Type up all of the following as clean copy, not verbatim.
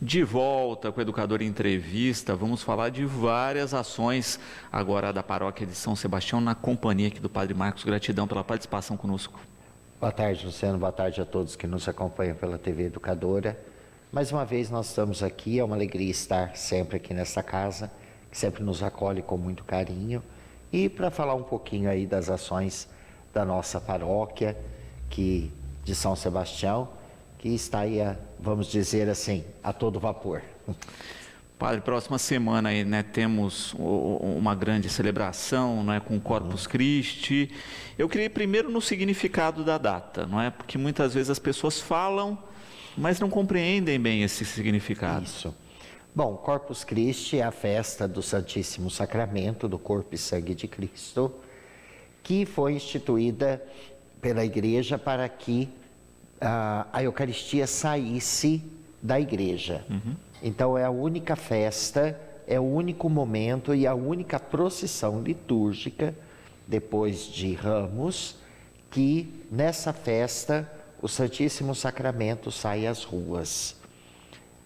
De volta com o Educador em Entrevista, vamos falar de várias ações agora da Paróquia de São Sebastião, na companhia aqui do Padre Marcos. Gratidão pela participação conosco. Boa tarde, Luciano. Boa tarde a todos que nos acompanham pela TV Educadora. Mais uma vez nós estamos aqui, é uma alegria estar sempre aqui nessa casa, que sempre nos acolhe com muito carinho. E para falar um pouquinho aí das ações da nossa paróquia de São Sebastião, que está aí, vamos dizer assim, a todo vapor. Padre, próxima semana aí, né, temos uma grande celebração, não é, com o Corpus Christi. Eu queria ir primeiro no significado da data, não é? Porque muitas vezes as pessoas falam, mas não compreendem bem esse significado. Isso. Bom, Corpus Christi é a festa do Santíssimo Sacramento, do corpo e sangue de Cristo, que foi instituída pela Igreja para que a Eucaristia saísse da Igreja. Então é a única festa, é o único momento e a única procissão litúrgica, depois de Ramos, que nessa festa o Santíssimo Sacramento sai às ruas.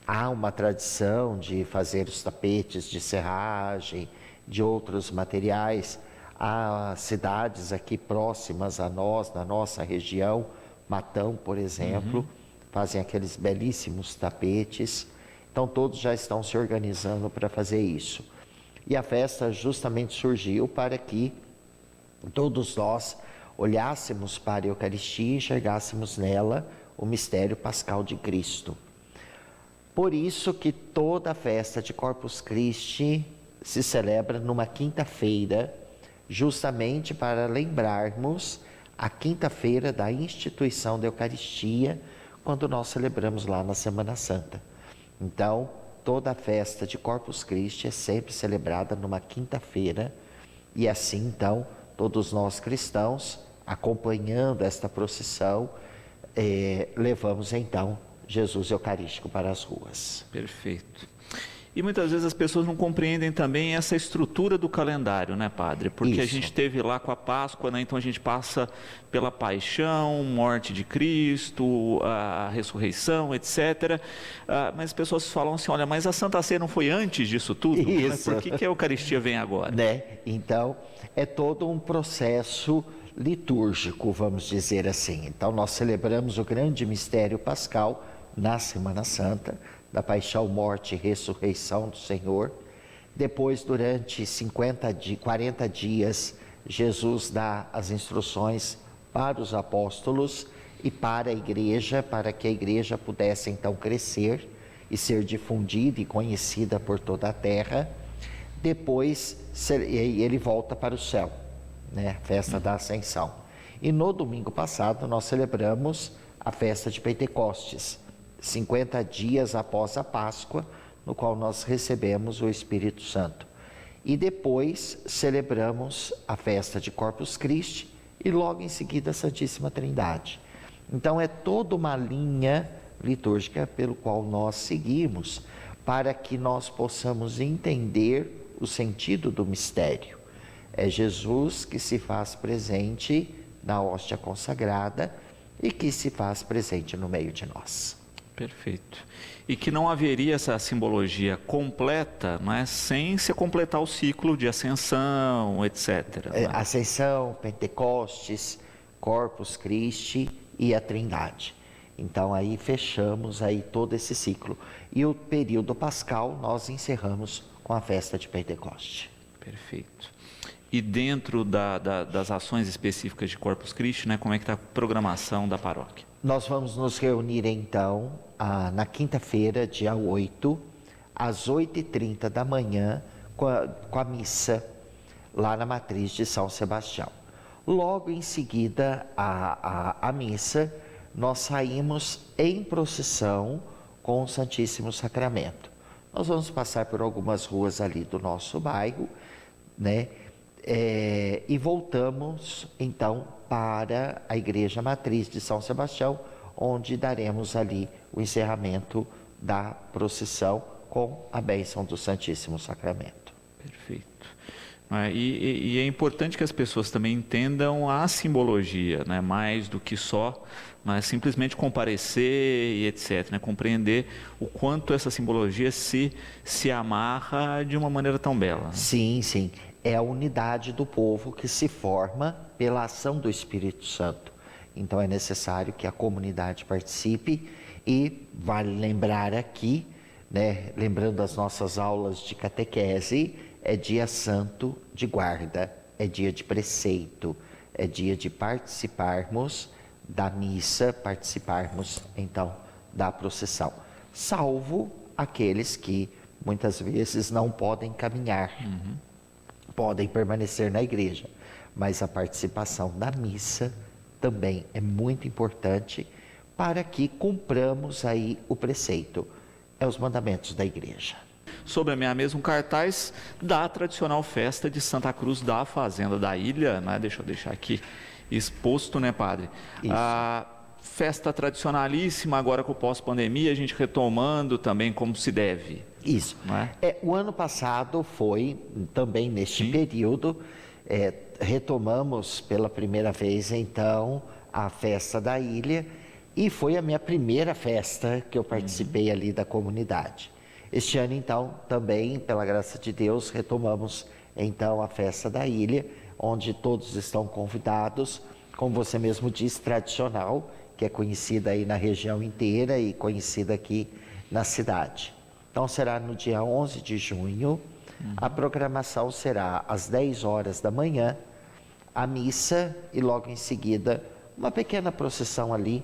Há uma tradição de fazer os tapetes de serragem, de outros materiais. Há cidades aqui próximas a nós, na nossa região, Matão, por exemplo, fazem aqueles belíssimos tapetes. Então todos já estão se organizando para fazer isso. E a festa justamente surgiu para que todos nós olhássemos para a Eucaristia e enxergássemos nela o mistério pascal de Cristo. Por isso que toda a festa de Corpus Christi se celebra numa quinta-feira, justamente para lembrarmos a quinta-feira da instituição da Eucaristia, quando nós celebramos lá na Semana Santa. Então, toda a festa de Corpus Christi é sempre celebrada numa quinta-feira, e assim, então, todos nós cristãos, acompanhando esta procissão, levamos, então, Jesus Eucarístico para as ruas. Perfeito. E muitas vezes as pessoas não compreendem também essa estrutura do calendário, né, Padre? Porque a gente teve lá com a Páscoa, né? Então a gente passa pela paixão, morte de Cristo, a ressurreição, etc. Mas as pessoas falam assim, olha, mas a Santa Ceia não foi antes disso tudo? Isso. Né? Por que a Eucaristia vem agora? Né? Então, é todo um processo litúrgico, vamos dizer assim. Então, nós celebramos o grande mistério pascal na Semana Santa, da paixão, morte e ressurreição do Senhor. Depois, durante 40 dias, Jesus dá as instruções para os apóstolos e para a igreja, para que a igreja pudesse então crescer e ser difundida e conhecida por toda a terra. Depois, ele volta para o céu, né? A festa da Ascensão. E no domingo passado, nós celebramos a festa de Pentecostes, 50 dias após a Páscoa, no qual nós recebemos o Espírito Santo. E depois celebramos a festa de Corpus Christi e logo em seguida a Santíssima Trindade. Então é toda uma linha litúrgica pelo qual nós seguimos para que nós possamos entender o sentido do mistério. É Jesus que se faz presente na hóstia consagrada e que se faz presente no meio de nós. Perfeito. E que não haveria essa simbologia completa, não é, sem se completar o ciclo de ascensão, etc. Né? Ascensão, Pentecostes, Corpus Christi e a Trindade. Então aí fechamos aí todo esse ciclo. E o período pascal nós encerramos com a festa de Pentecoste. Perfeito. E dentro das ações específicas de Corpus Christi, né, como é que está a programação da paróquia? Nós vamos nos reunir então na quinta-feira, dia 8, às 8h30 da manhã, com a missa lá na matriz de São Sebastião. Logo em seguida a missa, nós saímos em procissão com o Santíssimo Sacramento. Nós vamos passar por algumas ruas ali do nosso bairro, né? E voltamos então para a Igreja Matriz de São Sebastião, onde daremos ali o encerramento da procissão com a bênção do Santíssimo Sacramento. Perfeito. né? E é importante que as pessoas também entendam a simbologia, né? Mais do que só, né? Simplesmente comparecer e etc., né? Compreender o quanto essa simbologia se amarra de uma maneira tão bela, né? Sim, sim. É a unidade do povo que se forma pela ação do Espírito Santo. Então é necessário que a comunidade participe e vale lembrar aqui, né, lembrando as nossas aulas de catequese, é dia santo de guarda, é dia de preceito, é dia de participarmos da missa, participarmos então da procissão, salvo aqueles que muitas vezes não podem caminhar, podem permanecer na igreja, mas a participação da missa também é muito importante para que cumpramos aí o preceito, é os mandamentos da igreja. Sobre a minha mesa, um cartaz da tradicional festa de Santa Cruz da Fazenda da Ilha, né? Deixa eu deixar aqui exposto, né, padre? Isso. A festa tradicionalíssima, agora com o pós-pandemia, a gente retomando também como se deve. Isso. Não é? O ano passado foi também neste Sim. período, retomamos pela primeira vez então a festa da ilha e foi a minha primeira festa que eu participei ali da comunidade. Este ano então também, pela graça de Deus, retomamos então a festa da ilha, onde todos estão convidados, como você mesmo disse, tradicional, que é conhecida aí na região inteira e conhecida aqui na cidade. Então será no dia 11 de junho, a programação será às 10 horas da manhã, a missa e logo em seguida uma pequena procissão ali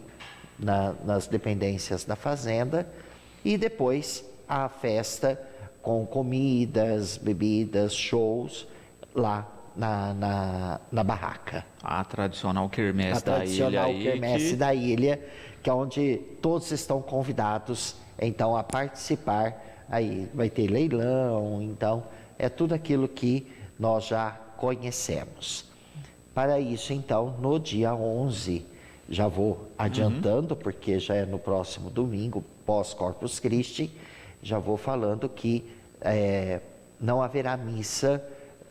nas dependências da fazenda e depois a festa com comidas, bebidas, shows lá na barraca. A tradicional quermesse da ilha. A tradicional aí quermesse da ilha, que é onde todos estão convidados então a participar. Aí vai ter leilão, então é tudo aquilo que nós já conhecemos. Para isso, então, no dia 11, já vou adiantando, porque já é no próximo domingo, pós-Corpus Christi, já vou falando que não haverá missa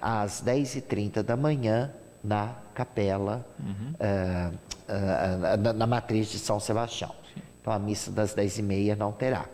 às 10h30 da manhã na capela, na matriz de São Sebastião. Então a missa das 10h30 não terá,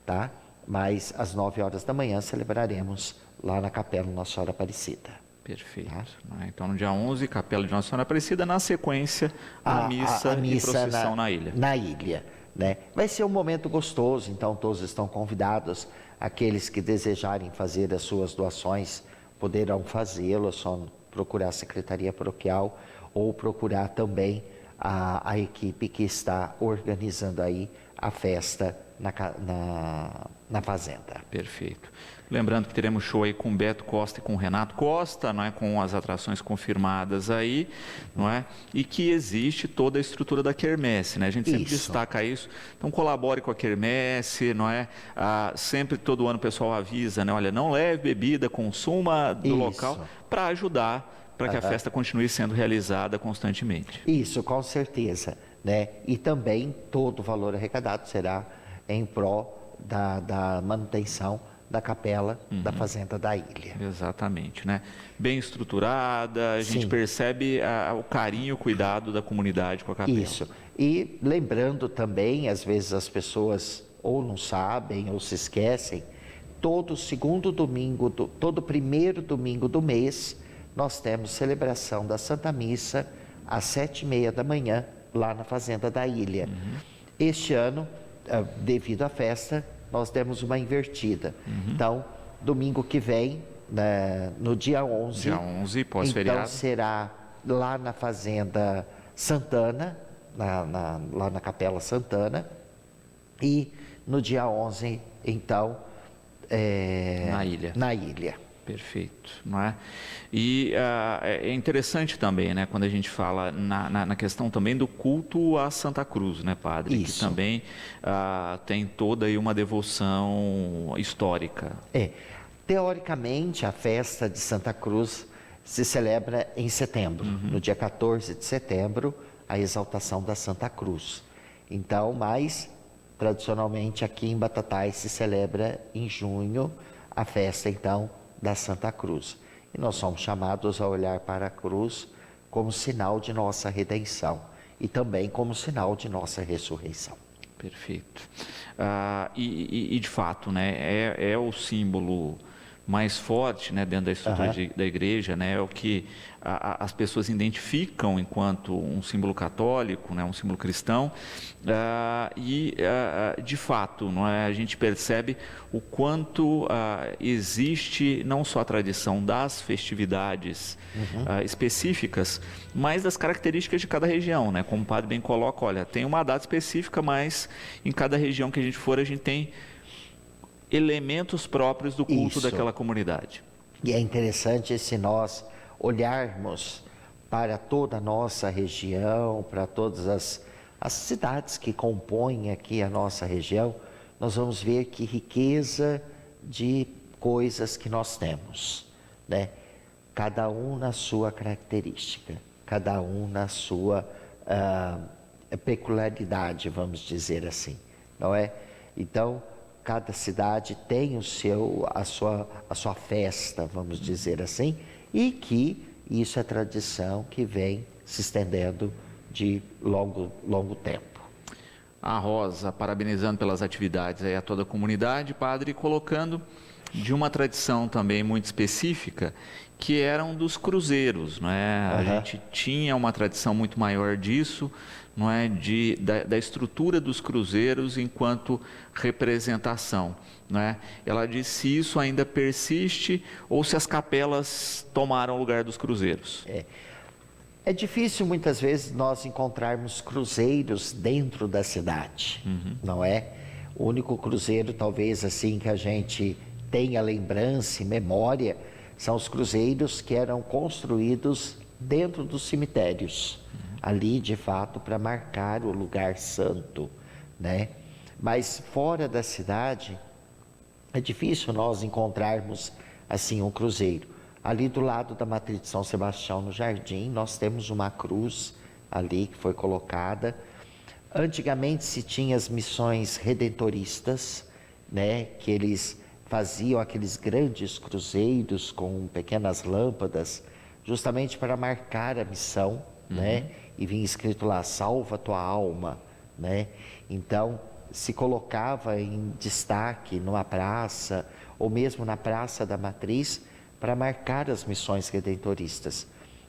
tá? Mas às 9 horas da manhã celebraremos lá na capela Nossa Senhora Aparecida. Perfeito. Tá? Então no dia 11, capela de Nossa Senhora Aparecida, na sequência a missa e procissão na ilha. Na ilha, né? Vai ser um momento gostoso, então todos estão convidados. Aqueles que desejarem fazer as suas doações poderão fazê-lo, é só procurar a Secretaria Paroquial ou procurar também a equipe que está organizando aí a festa na fazenda. Perfeito. Lembrando que teremos show aí com Beto Costa e com Renato Costa, não é? Com as atrações confirmadas aí, não é? E que existe toda a estrutura da quermesse, né? A gente sempre destaca isso. Então colabore com a quermesse, não é? Sempre todo ano o pessoal avisa, né? Olha, não leve bebida, consuma do local para ajudar para que a festa continue sendo realizada constantemente. Isso, com certeza, né? E também todo o valor arrecadado será em pró da manutenção da capela da Fazenda da Ilha. Exatamente, né? Bem estruturada, a gente percebe o carinho e o cuidado da comunidade com a capela. Isso. E lembrando também, às vezes as pessoas ou não sabem ou se esquecem, todo segundo domingo, todo primeiro domingo do mês, nós temos celebração da Santa Missa às 7h30 da manhã, lá na Fazenda da Ilha. Este ano, devido à festa, nós demos uma invertida. Então, domingo que vem, no dia 11, dia 11, pós-feriado, então será lá na Fazenda Santana, lá na Capela Santana, e no dia 11, então, na ilha. Perfeito, não é? E é interessante também, né, quando a gente fala na questão também do culto a Santa Cruz, né, padre? Isso. Que também tem toda aí uma devoção histórica. Teoricamente, a festa de Santa Cruz se celebra em setembro, no dia 14 de setembro, a exaltação da Santa Cruz. Então, mas tradicionalmente aqui em Batatais se celebra em junho a festa, então, da Santa Cruz. E nós somos chamados a olhar para a cruz como sinal de nossa redenção e também como sinal de nossa ressurreição. Perfeito. E de fato, né, é o símbolo mais forte, né, dentro da estrutura da igreja, né, é o que as pessoas identificam enquanto um símbolo católico, né, um símbolo cristão, de fato, não é, a gente percebe o quanto existe não só a tradição das festividades específicas, mas das características de cada região, né, como o padre bem coloca, olha, tem uma data específica, mas em cada região que a gente for, a gente tem elementos próprios do culto daquela comunidade. E é interessante se nós olharmos para toda a nossa região, para todas as cidades que compõem aqui a nossa região, nós vamos ver que riqueza de coisas que nós temos, né? Cada um na sua característica, cada um na sua peculiaridade, vamos dizer assim, não é? Então, cada cidade tem a sua festa, vamos dizer assim, e que isso é tradição que vem se estendendo de longo tempo. A Rosa, parabenizando pelas atividades aí a toda a comunidade, padre, colocando de uma tradição também muito específica, que eram dos cruzeiros, não é? A gente tinha uma tradição muito maior disso, não é, da estrutura dos cruzeiros enquanto representação, não é? Ela diz se isso ainda persiste ou se as capelas tomaram o lugar dos cruzeiros. É difícil muitas vezes nós encontrarmos cruzeiros dentro da cidade, não é? O único cruzeiro talvez assim que a gente tenha lembrança e memória são os cruzeiros que eram construídos dentro dos cemitérios. Ali, de fato, para marcar o lugar santo, né? Mas fora da cidade, é difícil nós encontrarmos, assim, um cruzeiro. Ali do lado da matriz de São Sebastião, no jardim, nós temos uma cruz ali que foi colocada. Antigamente se tinha as missões redentoristas, né? Que eles faziam aqueles grandes cruzeiros com pequenas lâmpadas, justamente para marcar a missão, né? E vinha escrito lá, salva tua alma, né? Então, se colocava em destaque numa praça, ou mesmo na Praça da Matriz, para marcar as missões redentoristas.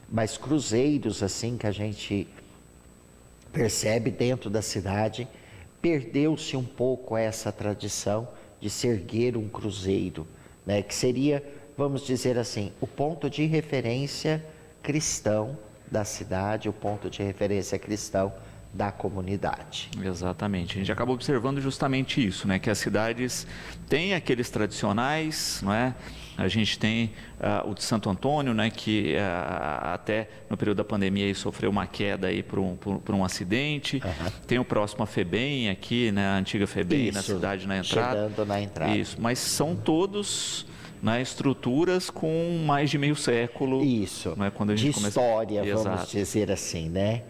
Mas cruzeiros, assim, que a gente percebe dentro da cidade, perdeu-se um pouco essa tradição de se erguer um cruzeiro, né? Que seria, vamos dizer assim, o ponto de referência cristão da cidade, o ponto de referência cristão da comunidade. Exatamente. A gente acaba observando justamente isso, né? Que as cidades têm aqueles tradicionais, não é? A gente tem o de Santo Antônio, né? Que até no período da pandemia aí sofreu uma queda aí por um acidente. Tem o próximo a FEBEM aqui, né? A antiga FEBEM na cidade, na entrada. Chegando na entrada. Isso, mas são todos estruturas com mais de meio século. Isso, né? Quando a gente de história, vamos Exato. dizer assim, né?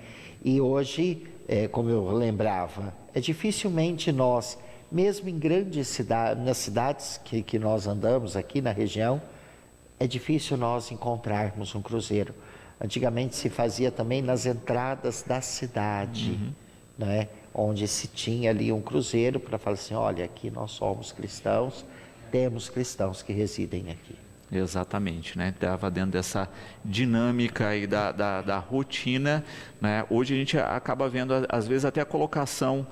E hoje, como eu lembrava, dificilmente nós, mesmo em grandes cidades, nas cidades que nós andamos aqui na região, é difícil nós encontrarmos um cruzeiro. Antigamente se fazia também nas entradas da cidade, né? Onde se tinha ali um cruzeiro para falar assim, olha, aqui nós somos cristãos, temos cristãos que residem aqui. Exatamente, né? Estava dentro dessa dinâmica aí da rotina, né? Hoje a gente acaba vendo, às vezes, até a colocação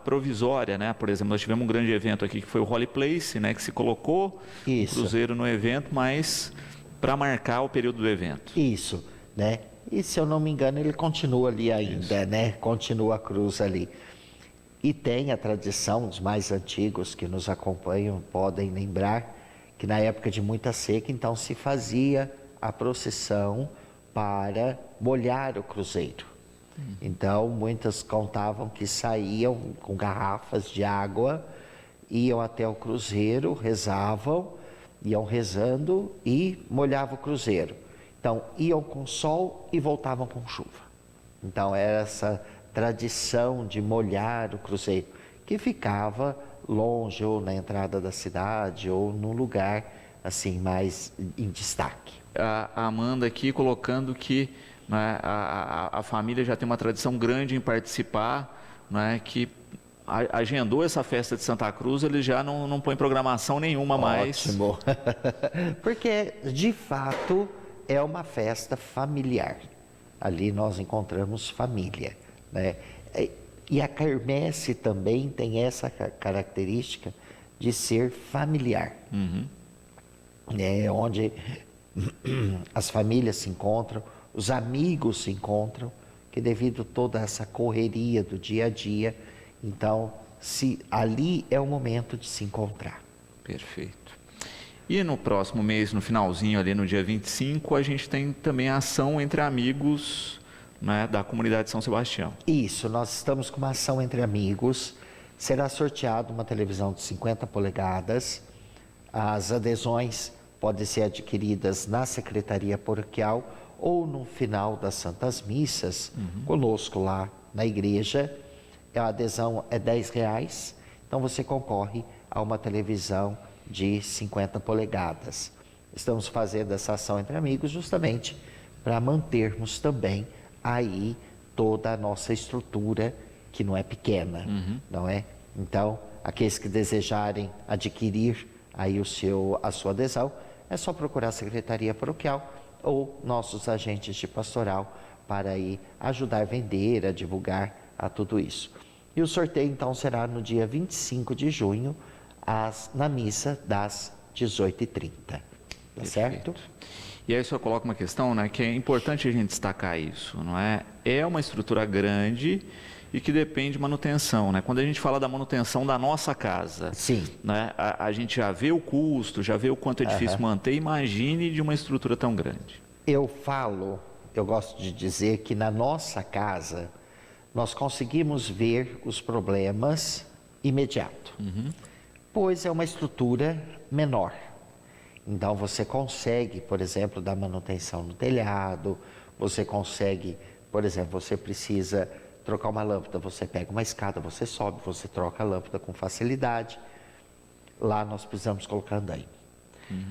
provisória, né? Por exemplo, nós tivemos um grande evento aqui que foi o Holy Place, né? Que se colocou o cruzeiro no evento, mas para marcar o período do evento. Isso, né? E se eu não me engano, ele continua ali ainda, né? Continua a cruz ali. E tem a tradição, os mais antigos que nos acompanham podem lembrar que na época de muita seca, então se fazia a procissão para molhar o cruzeiro. Então, muitas contavam que saíam com garrafas de água, iam até o cruzeiro, rezavam, iam rezando e molhavam o cruzeiro. Então, iam com sol e voltavam com chuva. Então, era essa tradição de molhar o cruzeiro, que ficava longe ou na entrada da cidade ou num lugar assim, mais em destaque. A Amanda aqui colocando que, né, a família já tem uma tradição grande em participar, né, que agendou essa festa de Santa Cruz, ele já não põe programação nenhuma mais. Ótimo, porque de fato é uma festa familiar, ali nós encontramos família, né? E a quermesse também tem essa característica de ser familiar, né? Onde as famílias se encontram, os amigos se encontram, que devido a toda essa correria do dia a dia, então ali é o momento de se encontrar. Perfeito. E no próximo mês, no finalzinho ali, no dia 25, a gente tem também a ação entre amigos, né, da comunidade de São Sebastião. Isso, nós estamos com uma ação entre amigos, será sorteado uma televisão de 50 polegadas, as adesões podem ser adquiridas na Secretaria Paroquial ou no final das Santas Missas, conosco lá na igreja. A adesão é R$10, então você concorre a uma televisão de 50 polegadas. Estamos fazendo essa ação entre amigos justamente para mantermos também aí toda a nossa estrutura, que não é pequena, não é? Então, aqueles que desejarem adquirir aí a sua adesão, é só procurar a Secretaria Paroquial ou nossos agentes de pastoral para aí ajudar a vender, a divulgar, a tudo isso. E o sorteio então será no dia 25 de junho, na missa das 18h30, tá certo? E aí só coloca uma questão, né, que é importante a gente destacar isso, não é? É uma estrutura grande e que depende de manutenção, né? Quando a gente fala da manutenção da nossa casa, sim, né, a gente já vê o custo, já vê o quanto é difícil manter, imagine de uma estrutura tão grande. Eu gosto de dizer que na nossa casa nós conseguimos ver os problemas imediato, pois é uma estrutura menor. Então você consegue, por exemplo, dar manutenção no telhado, você consegue, por exemplo, você precisa trocar uma lâmpada, você pega uma escada, você sobe, você troca a lâmpada com facilidade. Lá nós precisamos colocar andaime.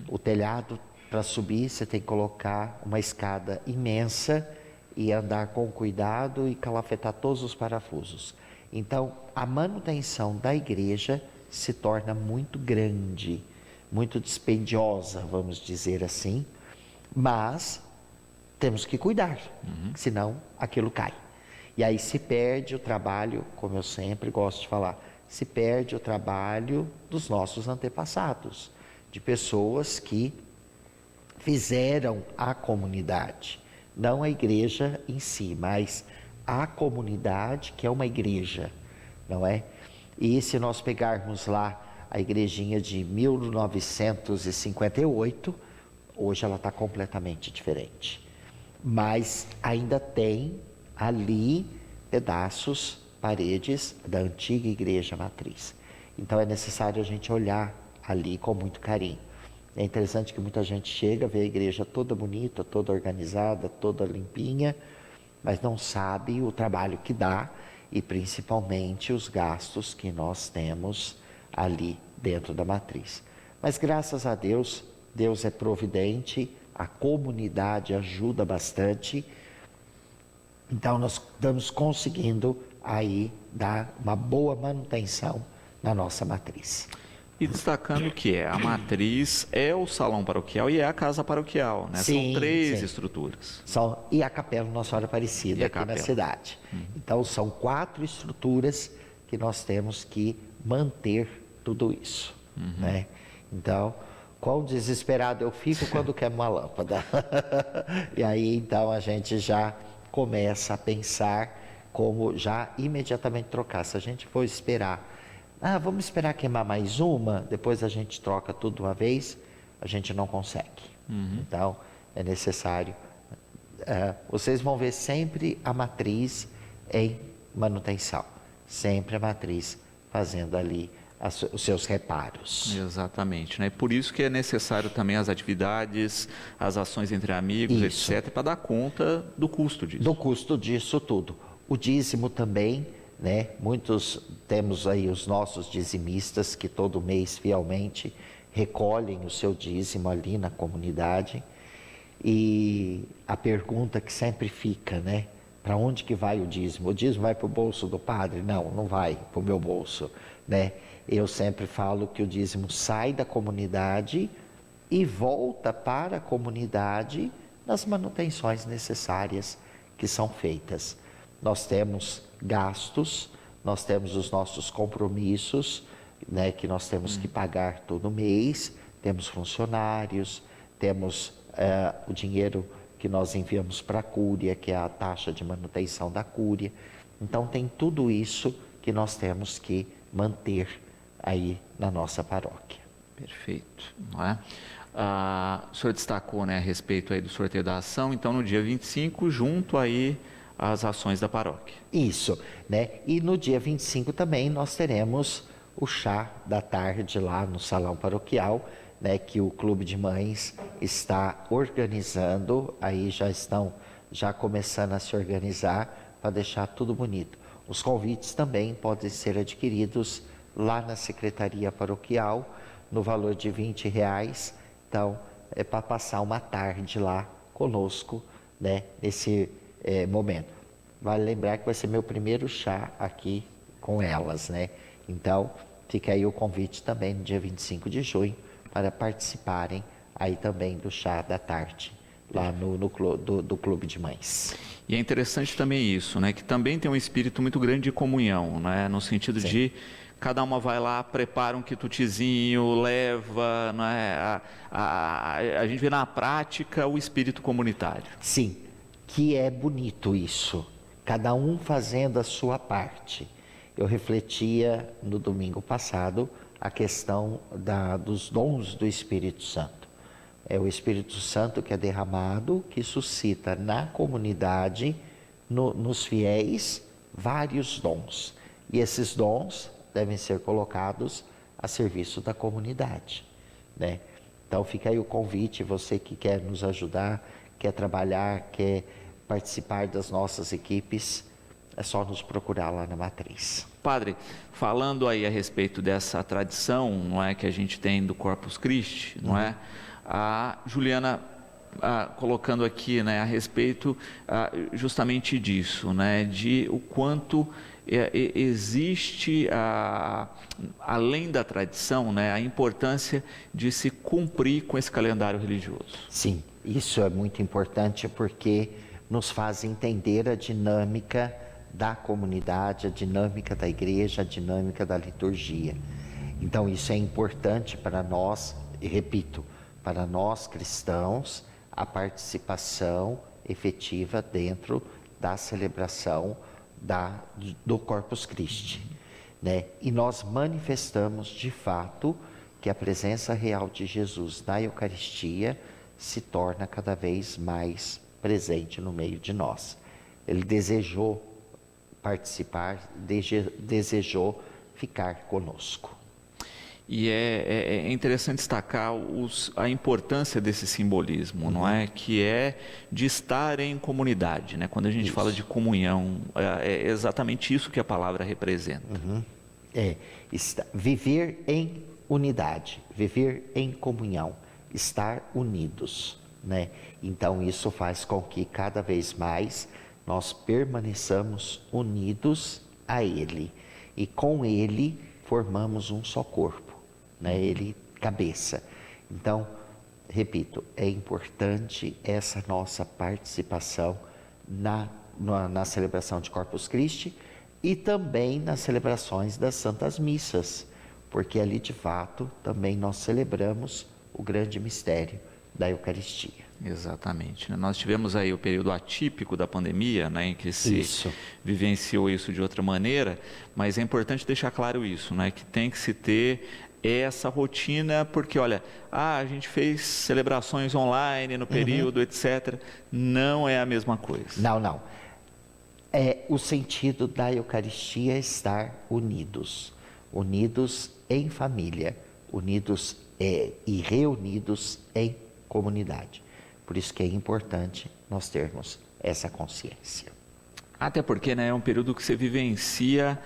O telhado, para subir, você tem que colocar uma escada imensa e andar com cuidado e calafetar todos os parafusos. Então, a manutenção da igreja se torna muito grande, muito dispendiosa, vamos dizer assim, mas temos que cuidar, senão aquilo cai. E aí se perde o trabalho, como eu sempre gosto de falar, se perde o trabalho dos nossos antepassados, de pessoas que fizeram a comunidade, não a igreja em si, mas a comunidade que é uma igreja, não é? E se nós pegarmos lá a igrejinha de 1958, hoje ela está completamente diferente. Mas ainda tem ali pedaços, paredes da antiga igreja matriz. Então é necessário a gente olhar ali com muito carinho. É interessante que muita gente chega, vê a igreja toda bonita, toda organizada, toda limpinha, mas não sabe o trabalho que dá e principalmente os gastos que nós temos ali dentro da matriz. Mas graças a Deus, Deus é providente, a comunidade ajuda bastante, então nós estamos conseguindo aí dar uma boa manutenção na nossa matriz. E destacando que a matriz é o salão paroquial e é a casa paroquial, né? Sim, são três estruturas. E a Capela Nossa Senhora Aparecida aqui na cidade. Então são 4 estruturas que nós temos que manter tudo isso, né? Então, quão desesperado eu fico quando quero uma lâmpada. E aí então a gente já começa a pensar como já imediatamente trocar. Se a gente for esperar, vamos esperar queimar mais uma, depois a gente troca tudo de uma vez, a gente não consegue. Então, é necessário. Vocês vão ver sempre a matriz em manutenção, sempre a matriz fazendo ali os seus reparos. Exatamente, né? Por isso que é necessário também as atividades, as ações entre amigos, etc., para dar conta do custo disso. Do custo disso tudo. O dízimo também, né? Muitos temos aí os nossos dizimistas que todo mês fielmente recolhem o seu dízimo ali na comunidade. E a pergunta que sempre fica, né? Para onde que vai o dízimo? O dízimo vai para o bolso do padre? Não, não vai para o meu bolso, né? Eu sempre falo que o dízimo sai da comunidade e volta para a comunidade nas manutenções necessárias que são feitas. Nós temos gastos, nós temos os nossos compromissos, né, que nós temos que pagar todo mês, temos funcionários, temos o dinheiro que nós enviamos para a Cúria, que é a taxa de manutenção da Cúria. Então tem tudo isso que nós temos que manter aí na nossa paróquia. Perfeito, não é? O senhor destacou, né, a respeito aí do sorteio da ação, então no dia 25, junto aí às ações da paróquia. Isso, né? E no dia 25 também nós teremos o chá da tarde lá no salão paroquial, né, que o Clube de Mães está organizando, aí já começando a se organizar para deixar tudo bonito. Os convites também podem ser adquiridos lá na Secretaria Paroquial, no valor de R$20, então é para passar uma tarde lá conosco, né, nesse momento. Vale lembrar que vai ser meu primeiro chá aqui com elas, né? Então, fica aí o convite também no dia 25 de junho para participarem aí também do chá da tarde, lá do Clube de Mães. E é interessante também isso, né? Que também tem um espírito muito grande de comunhão, né? No sentido de cada uma vai lá, prepara um quitutezinho, leva, não é? A gente vê na prática o espírito comunitário. Sim, que é bonito isso, cada um fazendo a sua parte. Eu refletia no domingo passado a questão dos dons do Espírito Santo. É o Espírito Santo que é derramado, que suscita na comunidade, nos fiéis, vários dons. E esses dons devem ser colocados a serviço da comunidade, né? Então fica aí o convite, você que quer nos ajudar, quer trabalhar, quer participar das nossas equipes, é só nos procurar lá na Matriz. Padre, falando aí a respeito dessa tradição, não é, que a gente tem do Corpus Christi, não é? A Juliana colocando aqui, né, a respeito justamente disso, né, de o quanto existe, além da tradição, né, a importância de se cumprir com esse calendário religioso. Sim, isso é muito importante porque nos faz entender a dinâmica da comunidade, a dinâmica da igreja, a dinâmica da liturgia. Então isso é importante para nós, e repito, para nós cristãos, a participação efetiva dentro da celebração do Corpus Christi, né? E nós manifestamos de fato que a presença real de Jesus na Eucaristia se torna cada vez mais presente no meio de nós. Ele desejou participar, desejou ficar conosco. E é interessante destacar a importância desse simbolismo, não é? Que é de estar em comunidade, né? Quando a gente fala de comunhão, é exatamente isso que a palavra representa. Viver em unidade, viver em comunhão, estar unidos, né? Então isso faz com que cada vez mais nós permaneçamos unidos a Ele e com Ele formamos um só corpo, né? Ele cabeça. Então, repito, é importante essa nossa participação na celebração de Corpus Christi e também nas celebrações das Santas Missas, porque ali de fato também nós celebramos o grande mistério da Eucaristia. Exatamente. Nós tivemos aí o período atípico da pandemia, né, em que se vivenciou isso de outra maneira, mas é importante deixar claro isso, né, que tem que se ter essa rotina, porque olha, a gente fez celebrações online no período, etc. Não é a mesma coisa. Não. O sentido da Eucaristia é estar unidos em família, unidos e reunidos em comunidade. Por isso que é importante nós termos essa consciência. Até porque, né, é um período que você vivencia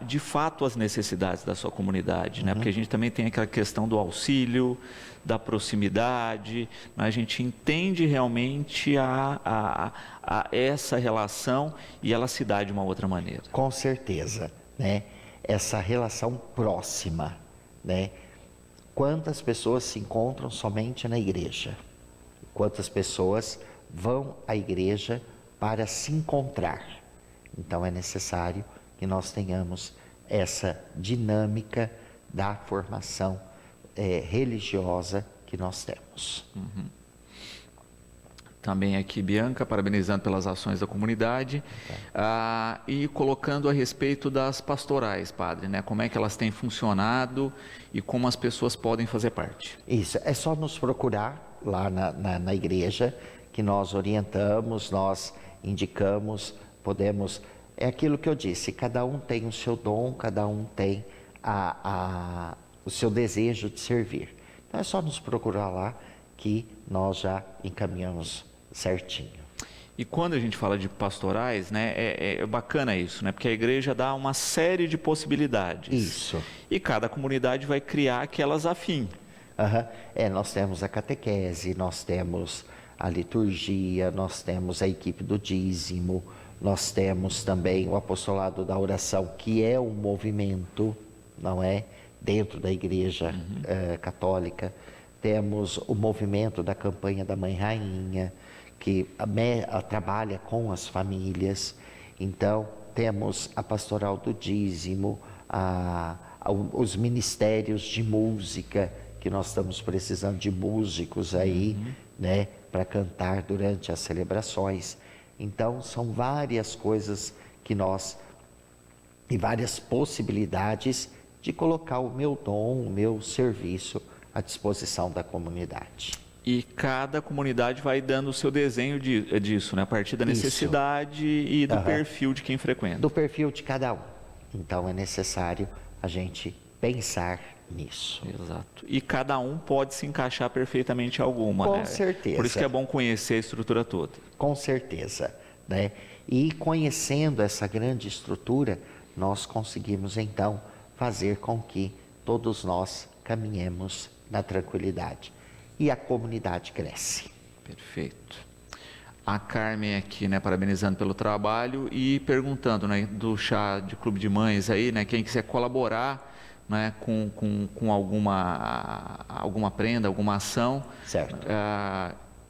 de fato as necessidades da sua comunidade, né? Porque a gente também tem aquela questão do auxílio, da proximidade, né? A gente entende realmente essa relação e ela se dá de uma outra maneira. Com certeza, né? Essa relação próxima, né? Quantas pessoas se encontram somente na igreja? Quantas pessoas vão à igreja para se encontrar? Então é necessário que nós tenhamos essa dinâmica da formação religiosa que nós temos. Também aqui, Bianca, parabenizando pelas ações da comunidade e colocando a respeito das pastorais, padre, né? Como é que elas têm funcionado e como as pessoas podem fazer parte. Isso, é só nos procurar lá na igreja, que nós orientamos, nós indicamos, podemos... É aquilo que eu disse, cada um tem o seu dom, cada um tem o seu desejo de servir. Então é só nos procurar lá que nós já encaminhamos certinho. E quando a gente fala de pastorais, né, é bacana isso, né? Porque a igreja dá uma série de possibilidades. Isso. E cada comunidade vai criar aquelas afim. Nós temos a catequese, nós temos a liturgia, nós temos a equipe do dízimo, nós temos também o apostolado da oração, que é um movimento, não é? Dentro da igreja católica. Temos o movimento da campanha da Mãe Rainha, que trabalha com as famílias. Então, temos a pastoral do dízimo, os ministérios de música, que nós estamos precisando de músicos aí, né, para cantar durante as celebrações. Então, são várias coisas e várias possibilidades de colocar o meu dom, o meu serviço à disposição da comunidade. E cada comunidade vai dando o seu desenho disso, né? A partir da necessidade e do perfil de quem frequenta. Do perfil de cada um. Então é necessário a gente pensar nisso. Exato. E cada um pode se encaixar perfeitamente em alguma, né? Com certeza. Por isso que é bom conhecer a estrutura toda. Com certeza, né? E conhecendo essa grande estrutura, nós conseguimos então fazer com que todos nós caminhemos na tranquilidade. E a comunidade cresce. Perfeito. A Carmen aqui, né, parabenizando pelo trabalho e perguntando, né, do chá de clube de mães aí, né, quem quiser colaborar, né, com alguma prenda, alguma ação, certo.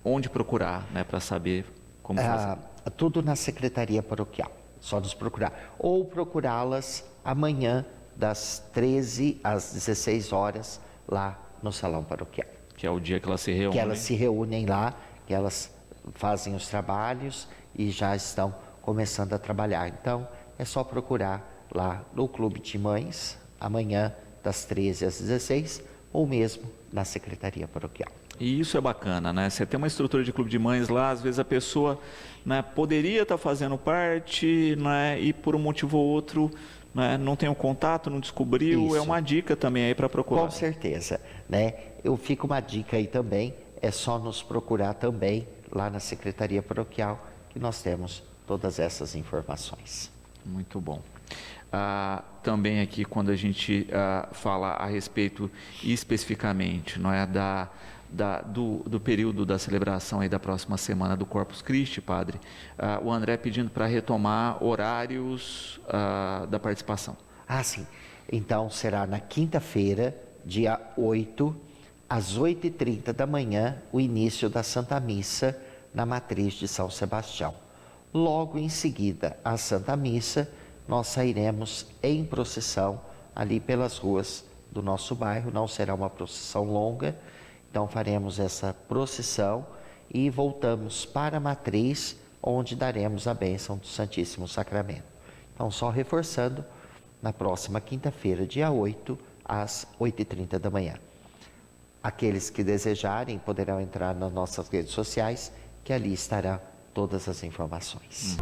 Onde procurar, né, para saber como fazer? Tudo na secretaria paroquial, só nos procurar. Ou procurá-las amanhã, das 13 às 16 horas, lá no salão paroquial. Que é o dia que elas se reúnem. Que elas se reúnem lá, que elas fazem os trabalhos e já estão começando a trabalhar. Então, é só procurar lá no Clube de Mães, amanhã, das 13 às 16, ou mesmo na Secretaria Paroquial. E isso é bacana, né? Você tem uma estrutura de clube de mães lá, às vezes a pessoa, né, poderia estar fazendo parte, né, e por um motivo ou outro, né, não tem o contato, não descobriu. Isso. É uma dica também aí para procurar. Com certeza, né? Eu fico uma dica aí também, é só nos procurar também lá na Secretaria Paroquial, que nós temos todas essas informações. Muito bom. Também aqui, quando a gente fala a respeito especificamente, não é, do período da celebração aí da próxima semana do Corpus Christi, padre, o André pedindo para retomar horários da participação. Sim. Então, será na quinta-feira, dia 8, às 8h30 da manhã, o início da Santa Missa na Matriz de São Sebastião. Logo em seguida, a Santa Missa, nós sairemos em procissão ali pelas ruas do nosso bairro. Não será uma procissão longa, então faremos essa procissão e voltamos para a Matriz, onde daremos a bênção do Santíssimo Sacramento. Então, só reforçando, na próxima quinta-feira, dia 8, às 8h30 da manhã. Aqueles que desejarem poderão entrar nas nossas redes sociais, que ali estarão todas as informações.